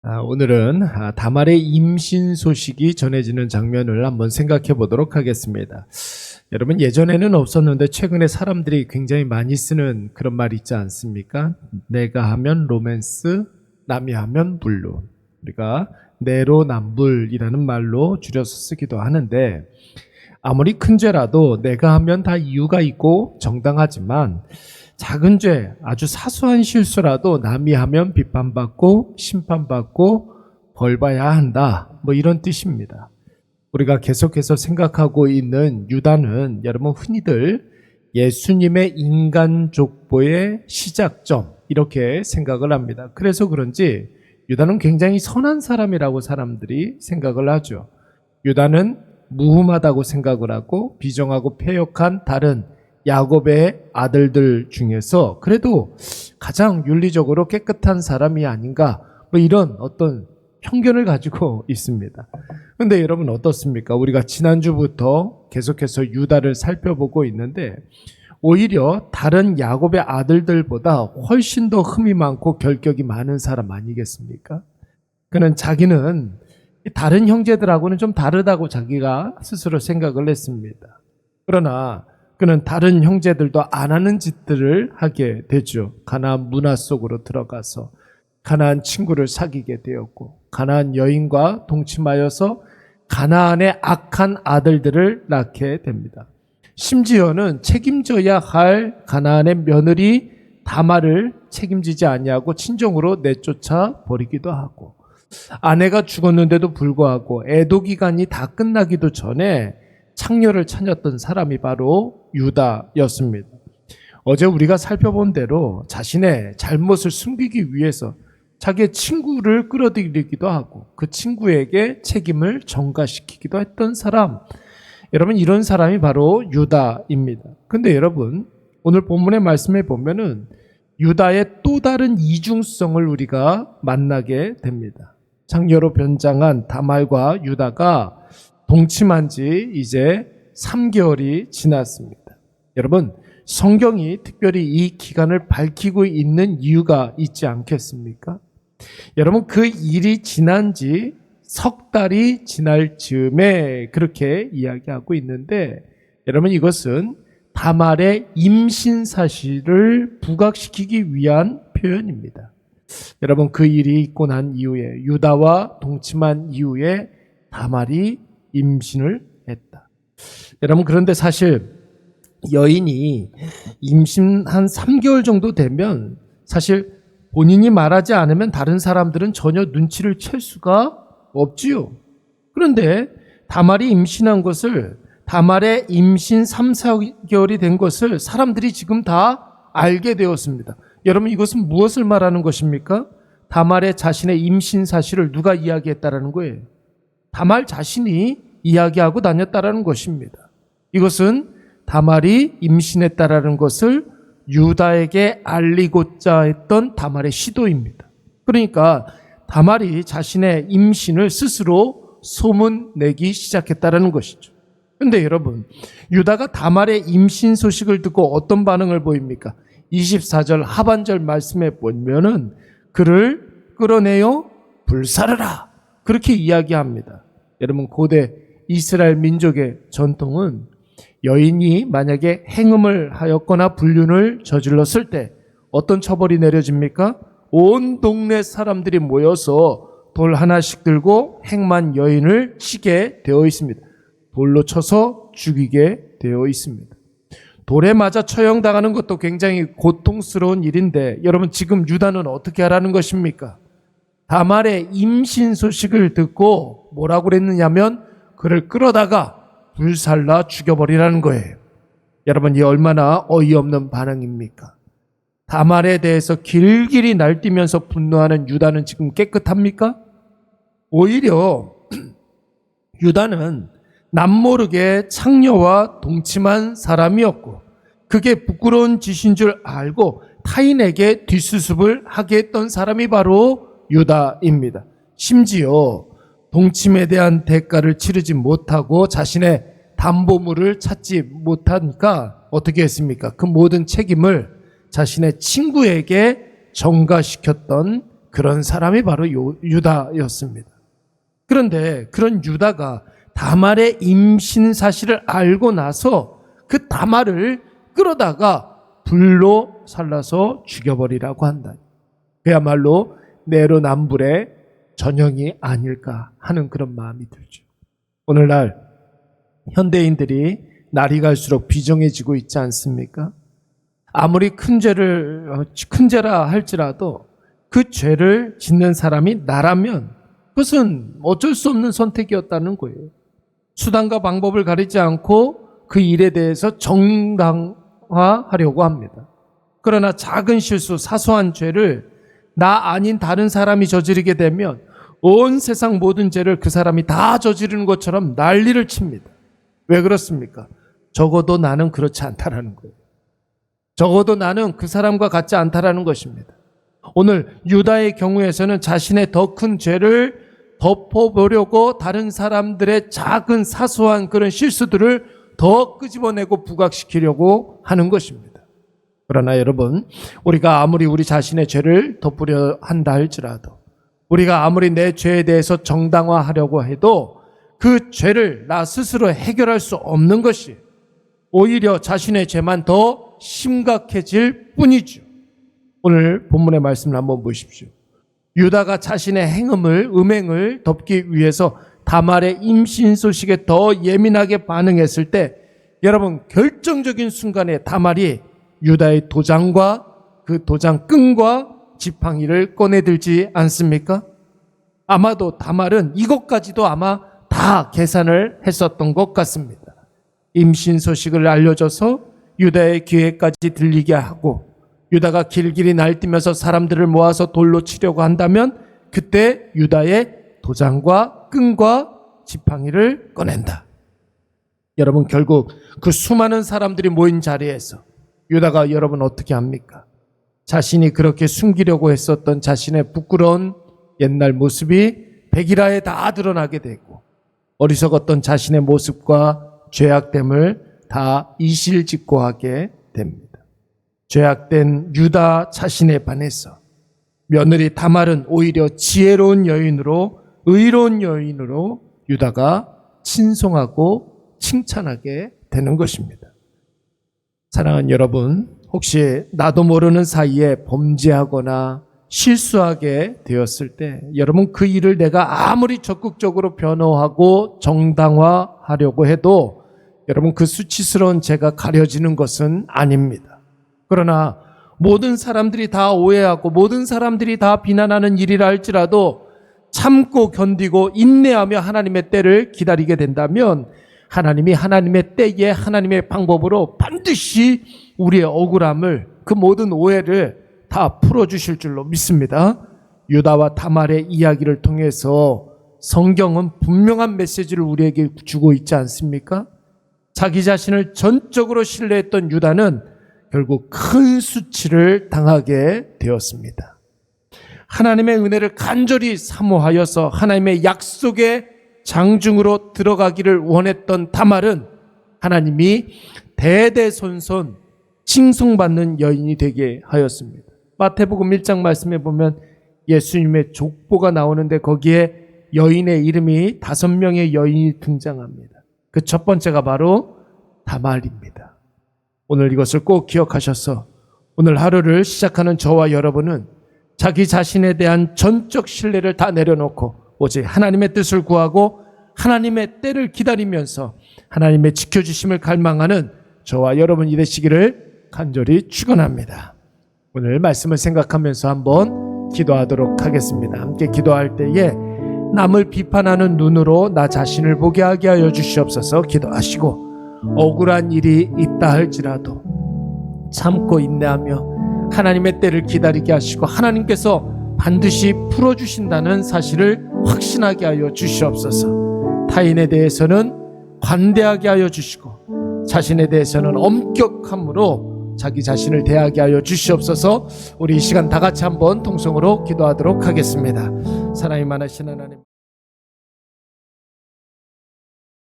오늘은 다말의 임신 소식이 전해지는 장면을 한번 생각해 보도록 하겠습니다. 여러분, 예전에는 없었는데 최근에 사람들이 굉장히 많이 쓰는 그런 말 있지 않습니까? 내가 하면 로맨스, 남이 하면 물론. 우리가 내로남불이라는 말로 줄여서 쓰기도 하는데, 아무리 큰 죄라도 내가 하면 다 이유가 있고 정당하지만 작은 죄, 아주 사소한 실수라도 남이 하면 비판받고 심판받고 벌 봐야 한다. 이런 뜻입니다. 우리가 계속해서 생각하고 있는 유다는 여러분 흔히들 예수님의 인간 족보의 시작점 이렇게 생각을 합니다. 그래서 그런지 유다는 굉장히 선한 사람이라고 사람들이 생각을 하죠. 유다는 무흠하다고 생각을 하고 비정하고 패역한 다른 야곱의 아들들 중에서 그래도 가장 윤리적으로 깨끗한 사람이 아닌가 이런 어떤 편견을 가지고 있습니다. 그런데 여러분 어떻습니까? 우리가 지난주부터 계속해서 유다를 살펴보고 있는데 오히려 다른 야곱의 아들들보다 훨씬 더 흠이 많고 결격이 많은 사람 아니겠습니까? 그는 자기는 다른 형제들하고는 좀 다르다고 자기가 스스로 생각을 했습니다. 그러나 그는 다른 형제들도 안 하는 짓들을 하게 되죠. 가나안 문화 속으로 들어가서 가나안 친구를 사귀게 되었고 가나안 여인과 동침하여서 가나안의 악한 아들들을 낳게 됩니다. 심지어는 책임져야 할 가나안의 며느리 다말을 책임지지 아니하고 친정으로 내쫓아 버리기도 하고 아내가 죽었는데도 불구하고 애도 기간이 다 끝나기도 전에 창녀를 찾았던 사람이 바로 유다였습니다. 어제 우리가 살펴본 대로 자신의 잘못을 숨기기 위해서 자기의 친구를 끌어들이기도 하고 그 친구에게 책임을 전가시키기도 했던 사람. 여러분, 이런 사람이 바로 유다입니다. 근데 여러분, 오늘 본문의 말씀에 보면은 유다의 또 다른 이중성을 우리가 만나게 됩니다. 창녀로 변장한 다말과 유다가 동침한 지 이제 3개월이 지났습니다. 여러분, 성경이 특별히 이 기간을 밝히고 있는 이유가 있지 않겠습니까? 여러분, 그 일이 지난 지 석 달이 지날 즈음에 그렇게 이야기하고 있는데 여러분, 이것은 다말의 임신 사실을 부각시키기 위한 표현입니다. 여러분, 그 일이 있고 난 이후에 유다와 동침한 이후에 다말이 임신을 했다. 여러분, 그런데 사실 여인이 임신 한 3개월 정도 되면 사실 본인이 말하지 않으면 다른 사람들은 전혀 눈치를 챌 수가 없지요. 그런데 다말이 임신한 것을 다말의 임신 3, 4개월이 된 것을 사람들이 지금 다 알게 되었습니다. 여러분, 이것은 무엇을 말하는 것입니까? 다말의 자신의 임신 사실을 누가 이야기했다라는 거예요? 다말 자신이 이야기하고 다녔다라는 것입니다. 이것은 다말이 임신했다라는 것을 유다에게 알리고자 했던 다말의 시도입니다. 그러니까 다말이 자신의 임신을 스스로 소문내기 시작했다라는 것이죠. 그런데 여러분, 유다가 다말의 임신 소식을 듣고 어떤 반응을 보입니까? 24절 하반절 말씀에 보면은 그를 끌어내어 불사르라 그렇게 이야기합니다. 여러분, 고대 이스라엘 민족의 전통은 여인이 만약에 행음을 하였거나 불륜을 저질렀을 때 어떤 처벌이 내려집니까? 온 동네 사람들이 모여서 돌 하나씩 들고 행만 여인을 치게 되어 있습니다. 돌로 쳐서 죽이게 되어 있습니다. 돌에 맞아 처형당하는 것도 굉장히 고통스러운 일인데 여러분, 지금 유다는 어떻게 하라는 것입니까? 다말의 임신 소식을 듣고 뭐라고 그랬느냐면 그를 끌어다가 불살라 죽여버리라는 거예요. 여러분, 이 얼마나 어이없는 반응입니까? 다말에 대해서 길길이 날뛰면서 분노하는 유다는 지금 깨끗합니까? 오히려 유다는 남모르게 창녀와 동침한 사람이었고 그게 부끄러운 짓인 줄 알고 타인에게 뒷수습을 하게 했던 사람이 바로 유다입니다. 심지어 동침에 대한 대가를 치르지 못하고 자신의 담보물을 찾지 못하니까 어떻게 했습니까? 그 모든 책임을 자신의 친구에게 전가시켰던 그런 사람이 바로 유다였습니다. 그런데 그런 유다가 다말의 임신 사실을 알고 나서 그 다말을 끌어다가 불로 살라서 죽여버리라고 한다. 그야말로 내로남불의 전형이 아닐까 하는 그런 마음이 들죠. 오늘날 현대인들이 날이 갈수록 비정해지고 있지 않습니까? 아무리 큰 죄라 할지라도 그 죄를 짓는 사람이 나라면 그것은 어쩔 수 없는 선택이었다는 거예요. 수단과 방법을 가리지 않고 그 일에 대해서 정당화하려고 합니다. 그러나 작은 실수, 사소한 죄를 나 아닌 다른 사람이 저지르게 되면 온 세상 모든 죄를 그 사람이 다 저지르는 것처럼 난리를 칩니다. 왜 그렇습니까? 적어도 나는 그렇지 않다라는 거예요. 적어도 나는 그 사람과 같지 않다라는 것입니다. 오늘 유다의 경우에서는 자신의 더 큰 죄를 덮어보려고 다른 사람들의 작은 사소한 그런 실수들을 더 끄집어내고 부각시키려고 하는 것입니다. 그러나 여러분, 우리가 아무리 우리 자신의 죄를 덮으려 한다 할지라도, 우리가 아무리 내 죄에 대해서 정당화하려고 해도 그 죄를 나 스스로 해결할 수 없는 것이 오히려 자신의 죄만 더 심각해질 뿐이죠. 오늘 본문의 말씀을 한번 보십시오. 유다가 자신의 음행을 덮기 위해서 다말의 임신 소식에 더 예민하게 반응했을 때 여러분, 결정적인 순간에 다말이 유다의 도장과 그 도장 끈과 지팡이를 꺼내들지 않습니까? 아마도 다말은 이것까지도 아마 다 계산을 했었던 것 같습니다. 임신 소식을 알려줘서 유다의 귀에까지 들리게 하고 유다가 길길이 날뛰면서 사람들을 모아서 돌로 치려고 한다면 그때 유다의 도장과 끈과 지팡이를 꺼낸다. 여러분, 결국 그 수많은 사람들이 모인 자리에서 유다가 여러분 어떻게 합니까? 자신이 그렇게 숨기려고 했었던 자신의 부끄러운 옛날 모습이 백일하에 다 드러나게 되고 어리석었던 자신의 모습과 죄악됨을 다 이실직고하게 됩니다. 죄악된 유다 자신에 반해서 며느리 다말은 오히려 지혜로운 여인으로, 의로운 여인으로 유다가 친송하고 칭찬하게 되는 것입니다. 사랑하는 여러분, 혹시 나도 모르는 사이에 범죄하거나 실수하게 되었을 때 여러분, 그 일을 내가 아무리 적극적으로 변호하고 정당화하려고 해도 여러분, 그 수치스러운 죄가 가려지는 것은 아닙니다. 그러나 모든 사람들이 다 오해하고 모든 사람들이 다 비난하는 일이라 할지라도 참고 견디고 인내하며 하나님의 때를 기다리게 된다면 하나님이 하나님의 때에 하나님의 방법으로 반드시 우리의 억울함을, 그 모든 오해를 다 풀어주실 줄로 믿습니다. 유다와 다말의 이야기를 통해서 성경은 분명한 메시지를 우리에게 주고 있지 않습니까? 자기 자신을 전적으로 신뢰했던 유다는 결국 큰 수치를 당하게 되었습니다. 하나님의 은혜를 간절히 사모하여서 하나님의 약속의 장중으로 들어가기를 원했던 다말은 하나님이 대대손손 칭송받는 여인이 되게 하였습니다. 마태복음 1장 말씀에 보면 예수님의 족보가 나오는데 거기에 여인의 이름이 5명의 여인이 등장합니다. 그 첫 번째가 바로 다말입니다. 오늘 이것을 꼭 기억하셔서 오늘 하루를 시작하는 저와 여러분은 자기 자신에 대한 전적 신뢰를 다 내려놓고 오직 하나님의 뜻을 구하고 하나님의 때를 기다리면서 하나님의 지켜주심을 갈망하는 저와 여러분이 되시기를 간절히 축원합니다. 오늘 말씀을 생각하면서 한번 기도하도록 하겠습니다. 함께 기도할 때에 남을 비판하는 눈으로 나 자신을 보게 하게 하여 주시옵소서. 기도하시고 억울한 일이 있다 할지라도 참고 인내하며 하나님의 때를 기다리게 하시고 하나님께서 반드시 풀어주신다는 사실을 확신하게 하여 주시옵소서. 타인에 대해서는 관대하게 하여 주시고 자신에 대해서는 엄격함으로 자기 자신을 대하게 하여 주시옵소서. 우리 이 시간 다 같이 한번 통성으로 기도하도록 하겠습니다. 사랑이 많으신 하나님,